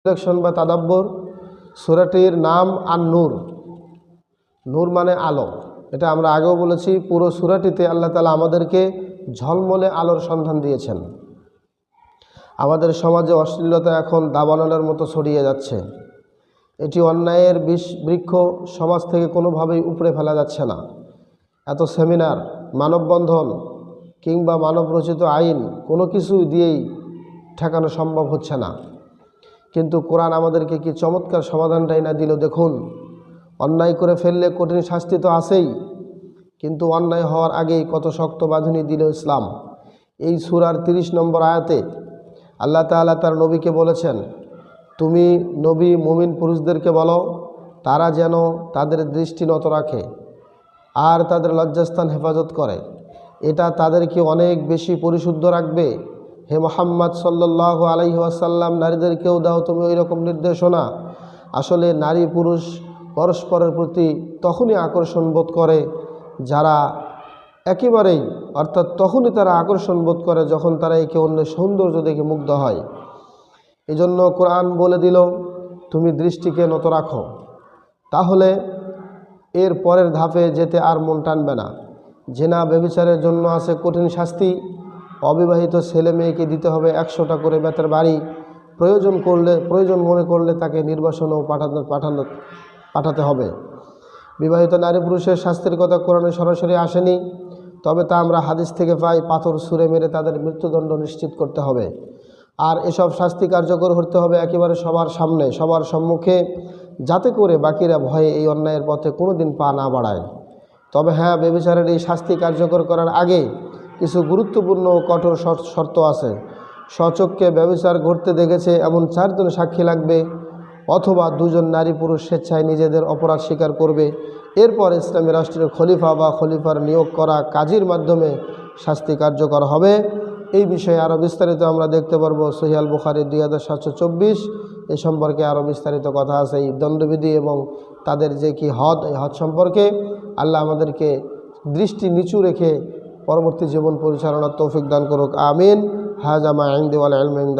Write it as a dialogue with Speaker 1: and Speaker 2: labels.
Speaker 1: Reflection বা তাদাব্বর। সূরাটির নাম আন-নূর। নূর মানে আলো। এটা আমরা আগেও বলেছি, পুরো সূরাটিতে আল্লাহ তাআলা আমাদেরকে ঝলমলে আলোর সন্ধান দিয়েছেন। আমাদের সমাজে অশ্লীলতা এখন দাবানলের মতো ছড়িয়ে যাচ্ছে। এটি অন্যায়ের বৃক্ষ সমাজ থেকে কোনোভাবেই উপড়ে ফেলা যাচ্ছে না। এত সেমিনার, মানববন্ধন কিংবা মানবরচিত আইন কোনো কিছু দিয়েই ঠেকানো সম্ভব হচ্ছে না। কিন্তু কোরআন আমাদেরকে কি চমৎকার সমাধানটাই না দিল। দেখুন, অন্যায় করে ফেললে কঠিন শাস্তি তো আছেই, কিন্তু অন্যায় হওয়ার আগেই কত শক্ত বাঁধনি দিল ইসলাম। এই সূরার 30 নম্বর আয়াতে আল্লাহ তাআলা তার নবীকে বলেছেন, তুমি নবী মুমিন পুরুষদেরকে বলো তারা যেন তাদের দৃষ্টি নত রাখে আর তাদের লজ্জাস্থান হেফাজত করে। এটা তাদেরকে অনেক বেশি পরিশুদ্ধ রাখবে। হে মুহাম্মদ সাল্লাল্লাহু আলাইহি ওয়াসাল্লাম, নারীদেরকেও দাও তুমি ওই রকম নির্দেশনা। আসলে নারী পুরুষ পরস্পরের প্রতি তখনই আকর্ষণ বোধ করে যারা একেবারেই, অর্থাৎ তখনই তারা আকর্ষণ বোধ করে যখন তারা একে অন্যের সৌন্দর্য দেখে মুগ্ধ হয়। এজন্য কোরআন বলে দিল তুমি দৃষ্টিকে নত রাখো। তাহলে এর পরের ধাপে যেতে আর মন টানবে না। জিনা ব্যভিচারের জন্য আছে কঠিন শাস্তি। অবিবাহিত ছেলে মেয়েকে দিতে হবে 100টা করে বেতের বাড়ি। প্রয়োজন মনে করলে তাকে নির্বাসনেও পাঠাতে হবে। বিবাহিত নারী পুরুষের শাস্তির কথা কোরআনে সরাসরি আসেনি, তবে তা আমরা হাদিস থেকে পাই। পাথর ছুঁড়ে মেরে তাদের মৃত্যুদণ্ড নিশ্চিত করতে হবে। আর এসব শাস্তি কার্যকর করতে হবে একেবারে সবার সামনে, সবার সম্মুখে, যাতে করে বাকিরা ভয়ে এই অন্যায়ের পথে কোনো দিন পা না বাড়ায়। তবে হ্যাঁ, ব্যভিচারের এই শাস্তি কার্যকর করার আগে কিছু গুরুত্বপূর্ণ ও কঠোর শর্ত আছে। স্বচক্ষে ব্যভিচার ঘটতে দেখেছে এমন 4 জন সাক্ষী লাগবে, অথবা 2 জন নারী পুরুষ স্বেচ্ছায় নিজেদের অপরাধ স্বীকার করবে। এরপর ইসলামী রাষ্ট্রের খলিফা বা খলিফার নিয়োগ করা কাজীর মাধ্যমে শাস্তি কার্যকর হবে। এই বিষয়ে আরও বিস্তারিত আমরা দেখতে পারবো সহিহ আল বুখারী 2724। এ সম্পর্কে আরও বিস্তারিত কথা আছে এই দণ্ডবিধি এবং তাদের যে কি হদ, এই হদ সম্পর্কে। আল্লাহ আমাদেরকে দৃষ্টি নিচু রেখে পরবর্তী জীবন পরিচালনার তৌফিক দান করুক। আমিন। হাযা মা ইনদি ওয়াল ইলমু ইনদাল্লাহ।